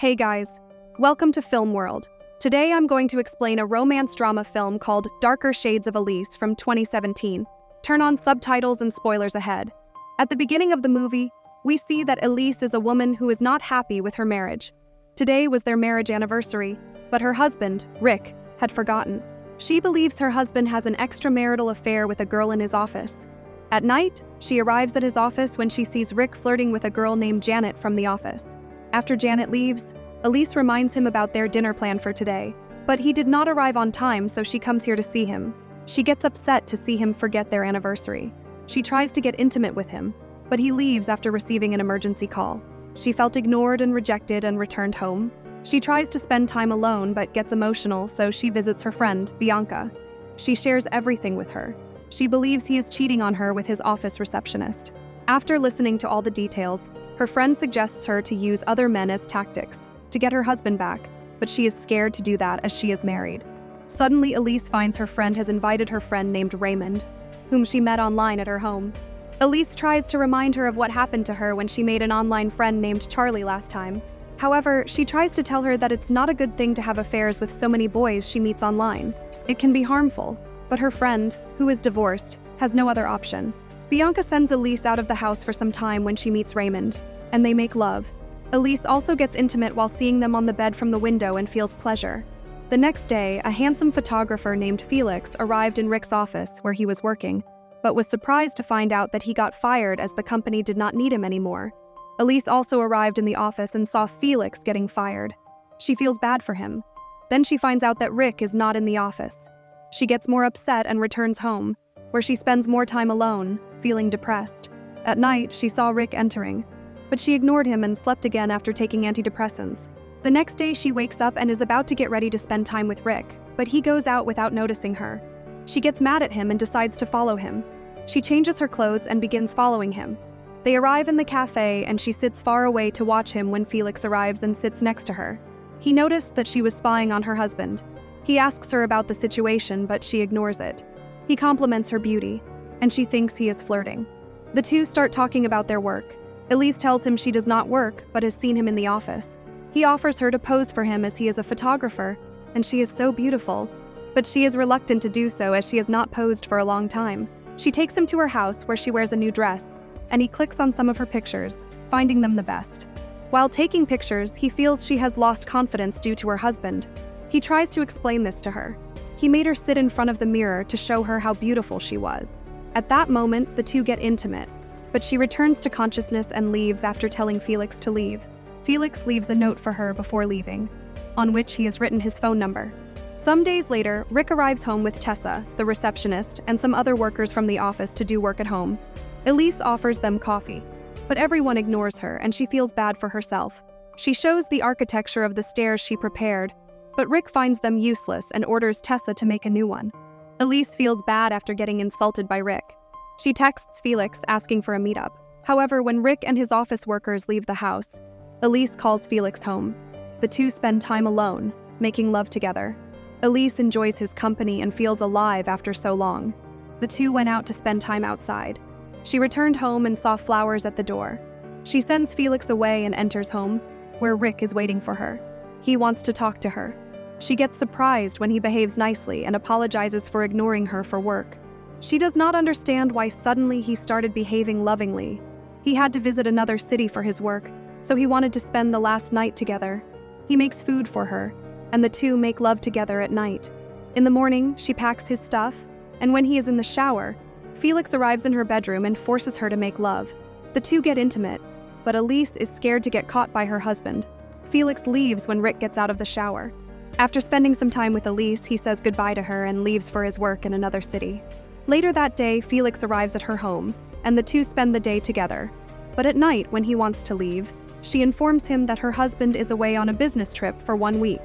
Hey guys, welcome to Film World. Today I'm going to explain a romance drama film called Darker Shades of Elise from 2017. Turn on subtitles and spoilers ahead. At the beginning of the movie, we see that Elise is a woman who is not happy with her marriage. Today was their marriage anniversary, but her husband, Rick, had forgotten. She believes her husband has an extramarital affair with a girl in his office. At night, she arrives at his office when she sees Rick flirting with a girl named Janet from the office. After Janet leaves, Elise reminds him about their dinner plan for today, but he did not arrive on time, so she comes here to see him. She gets upset to see him forget their anniversary. She tries to get intimate with him, but he leaves after receiving an emergency call. She felt ignored and rejected and returned home. She tries to spend time alone but gets emotional, so she visits her friend, Bianca. She shares everything with her. She believes he is cheating on her with his office receptionist. After listening to all the details, her friend suggests her to use other men as tactics to get her husband back, but she is scared to do that as she is married. Suddenly, Elise finds her friend has invited her friend named Raymond, whom she met online at her home. Elise tries to remind her of what happened to her when she made an online friend named Charlie last time. However, she tries to tell her that it's not a good thing to have affairs with so many boys she meets online. It can be harmful, but her friend, who is divorced, has no other option. Bianca sends Elise out of the house for some time when she meets Raymond, and they make love. Elise also gets intimate while seeing them on the bed from the window and feels pleasure. The next day, a handsome photographer named Felix arrived in Rick's office where he was working, but was surprised to find out that he got fired as the company did not need him anymore. Elise also arrived in the office and saw Felix getting fired. She feels bad for him. Then she finds out that Rick is not in the office. She gets more upset and returns home, where she spends more time alone, feeling depressed. At night, she saw Rick entering, but she ignored him and slept again after taking antidepressants. The next day, she wakes up and is about to get ready to spend time with Rick, but he goes out without noticing her. She gets mad at him and decides to follow him. She changes her clothes and begins following him. They arrive in the cafe and she sits far away to watch him when Felix arrives and sits next to her. He noticed that she was spying on her husband. He asks her about the situation, but she ignores it. He compliments her beauty, and she thinks he is flirting. The two start talking about their work. Elise tells him she does not work, but has seen him in the office. He offers her to pose for him as he is a photographer, and she is so beautiful. But she is reluctant to do so as she has not posed for a long time. She takes him to her house where she wears a new dress, and he clicks on some of her pictures, finding them the best. While taking pictures, he feels she has lost confidence due to her husband. He tries to explain this to her. He made her sit in front of the mirror to show her how beautiful she was. At that moment, the two get intimate, but she returns to consciousness and leaves after telling Felix to leave. Felix leaves a note for her before leaving, on which he has written his phone number. Some days later, Rick arrives home with Tessa, the receptionist, and some other workers from the office to do work at home. Elise offers them coffee, but everyone ignores her and she feels bad for herself. She shows the architecture of the stairs she prepared, but Rick finds them useless and orders Tessa to make a new one. Elise feels bad after getting insulted by Rick. She texts Felix asking for a meetup. However, when Rick and his office workers leave the house, Elise calls Felix home. The two spend time alone, making love together. Elise enjoys his company and feels alive after so long. The two went out to spend time outside. She returned home and saw flowers at the door. She sends Felix away and enters home, where Rick is waiting for her. He wants to talk to her. She gets surprised when he behaves nicely and apologizes for ignoring her for work. She does not understand why suddenly he started behaving lovingly. He had to visit another city for his work, so he wanted to spend the last night together. He makes food for her, and the two make love together at night. In the morning, she packs his stuff, and when he is in the shower, Felix arrives in her bedroom and forces her to make love. The two get intimate, but Elise is scared to get caught by her husband. Felix leaves when Rick gets out of the shower. After spending some time with Elise, he says goodbye to her and leaves for his work in another city. Later that day, Felix arrives at her home, and the two spend the day together. But at night, when he wants to leave, she informs him that her husband is away on a business trip for 1 week.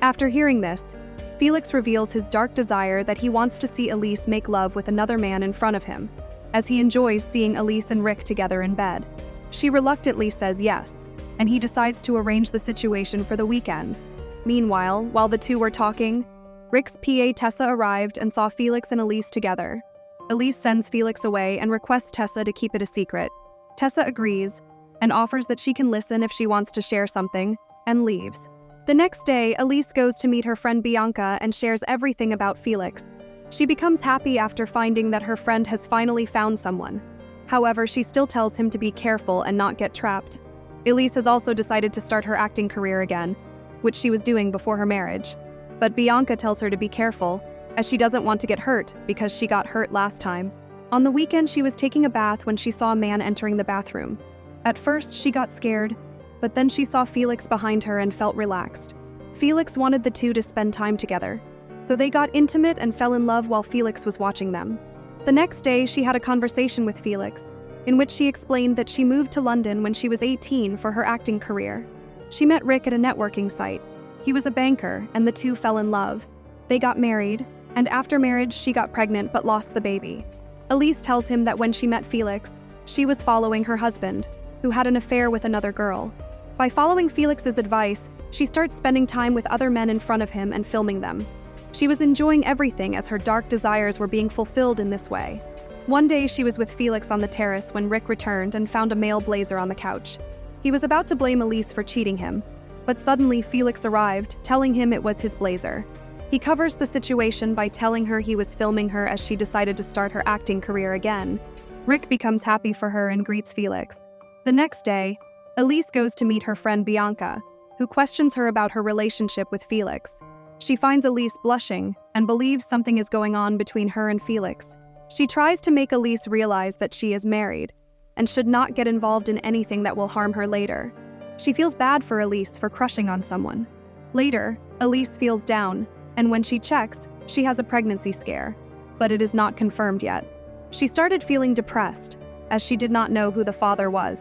After hearing this, Felix reveals his dark desire that he wants to see Elise make love with another man in front of him, as he enjoys seeing Elise and Rick together in bed. She reluctantly says yes, and he decides to arrange the situation for the weekend. Meanwhile, while the two were talking, Rick's PA Tessa arrived and saw Felix and Elise together. Elise sends Felix away and requests Tessa to keep it a secret. Tessa agrees and offers that she can listen if she wants to share something, and leaves. The next day, Elise goes to meet her friend Bianca and shares everything about Felix. She becomes happy after finding that her friend has finally found someone. However, she still tells him to be careful and not get trapped. Elise has also decided to start her acting career again, which she was doing before her marriage. But Bianca tells her to be careful, as she doesn't want to get hurt because she got hurt last time. On the weekend, she was taking a bath when she saw a man entering the bathroom. At first, she got scared, but then she saw Felix behind her and felt relaxed. Felix wanted the two to spend time together, so they got intimate and fell in love while Felix was watching them. The next day, she had a conversation with Felix, in which she explained that she moved to London when she was 18 for her acting career. She met Rick at a networking site. He was a banker, and the two fell in love. They got married, and after marriage, she got pregnant but lost the baby. Elise tells him that when she met Felix, she was following her husband, who had an affair with another girl. By following Felix's advice, she starts spending time with other men in front of him and filming them. She was enjoying everything as her dark desires were being fulfilled in this way. One day she was with Felix on the terrace when Rick returned and found a male blazer on the couch. He was about to blame Elise for cheating him, but suddenly Felix arrived, telling him it was his blazer. He covers the situation by telling her he was filming her as she decided to start her acting career again. Rick becomes happy for her and greets Felix. The next day, Elise goes to meet her friend Bianca, who questions her about her relationship with Felix. She finds Elise blushing and believes something is going on between her and Felix. She tries to make Elise realize that she is married and should not get involved in anything that will harm her later. She feels bad for Elise for crushing on someone. Later, Elise feels down, and when she checks, she has a pregnancy scare, but it is not confirmed yet. She started feeling depressed, as she did not know who the father was.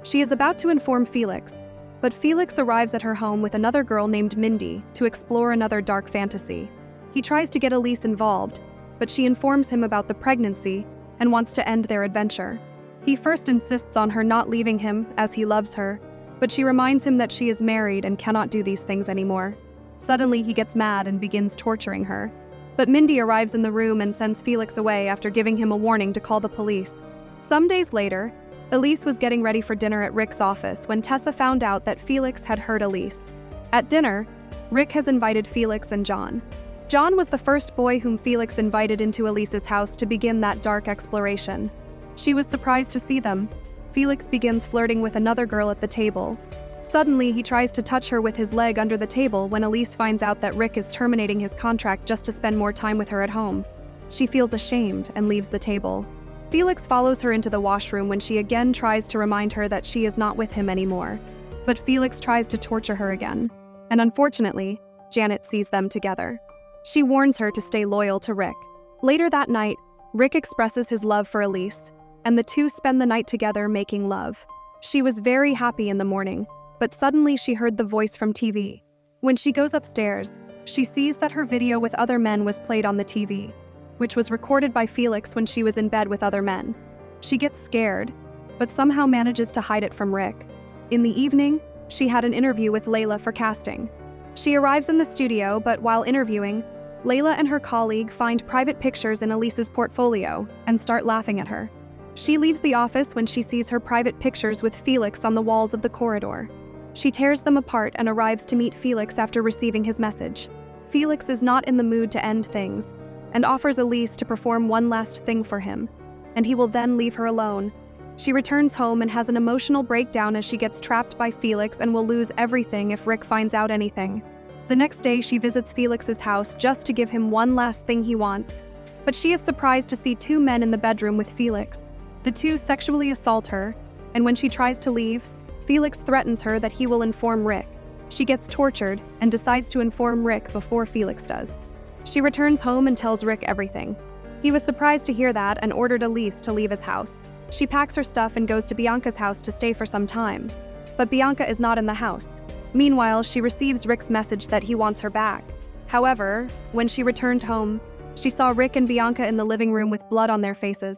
She is about to inform Felix, but Felix arrives at her home with another girl named Mindy to explore another dark fantasy. He tries to get Elise involved, but she informs him about the pregnancy and wants to end their adventure. He first insists on her not leaving him as he loves her, but she reminds him that she is married and cannot do these things anymore. Suddenly, he gets mad and begins torturing her. But Mindy arrives in the room and sends Felix away after giving him a warning to call the police. Some days later, Elise was getting ready for dinner at Rick's office when Tessa found out that Felix had hurt Elise. At dinner, Rick has invited Felix and John. John was the first boy whom Felix invited into Elise's house to begin that dark exploration. She was surprised to see them. Felix begins flirting with another girl at the table. Suddenly, he tries to touch her with his leg under the table when Elise finds out that Rick is terminating his contract just to spend more time with her at home. She feels ashamed and leaves the table. Felix follows her into the washroom when she again tries to remind her that she is not with him anymore. But Felix tries to torture her again. And unfortunately, Janet sees them together. She warns her to stay loyal to Rick. Later that night, Rick expresses his love for Elise, and the two spend the night together making love. She was very happy in the morning, but suddenly she heard the voice from TV. When she goes upstairs, she sees that her video with other men was played on the TV, which was recorded by Felix when she was in bed with other men. She gets scared, but somehow manages to hide it from Rick. In the evening, she had an interview with Layla for casting. She arrives in the studio, but while interviewing, Layla and her colleague find private pictures in Elise's portfolio and start laughing at her. She leaves the office when she sees her private pictures with Felix on the walls of the corridor. She tears them apart and arrives to meet Felix after receiving his message. Felix is not in the mood to end things, and offers Elise to perform one last thing for him, and he will then leave her alone. She returns home and has an emotional breakdown as she gets trapped by Felix and will lose everything if Rick finds out anything. The next day, she visits Felix's house just to give him one last thing he wants, but she is surprised to see two men in the bedroom with Felix. The two sexually assault her, and when she tries to leave, Felix threatens her that he will inform Rick. She gets tortured and decides to inform Rick before Felix does. She returns home and tells Rick everything. He was surprised to hear that and ordered Elise to leave his house. She packs her stuff and goes to Bianca's house to stay for some time. But Bianca is not in the house. Meanwhile, she receives Rick's message that he wants her back. However, when she returned home, she saw Rick and Bianca in the living room with blood on their faces.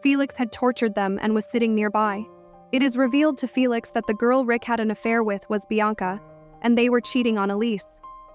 Felix had tortured them and was sitting nearby. It is revealed to Felix that the girl Rick had an affair with was Bianca, and they were cheating on Elise.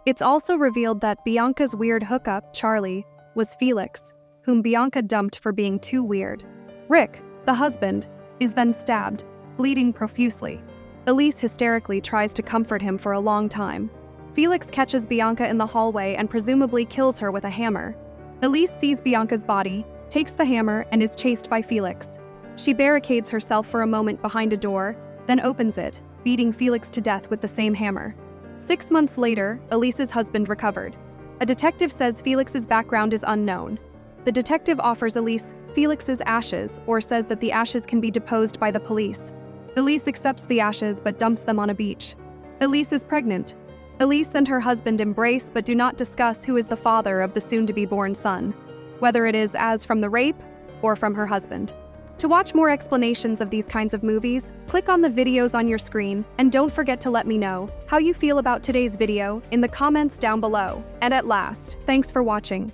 It's also revealed that Bianca's weird hookup, Charlie, was Felix, whom Bianca dumped for being too weird. Rick, the husband, is then stabbed, bleeding profusely. Elise hysterically tries to comfort him for a long time. Felix catches Bianca in the hallway and presumably kills her with a hammer. Elise sees Bianca's body, takes the hammer, and is chased by Felix. She barricades herself for a moment behind a door, then opens it, beating Felix to death with the same hammer. 6 months later, Elise's husband recovered. A detective says Felix's background is unknown. The detective offers Elise Felix's ashes, or says that the ashes can be deposed by the police. Elise accepts the ashes but dumps them on a beach. Elise is pregnant. Elise and her husband embrace but do not discuss who is the father of the soon-to-be-born son, whether it is as from the rape or from her husband. To watch more explanations of these kinds of movies, click on the videos on your screen, and don't forget to let me know how you feel about today's video in the comments down below. And at last, thanks for watching.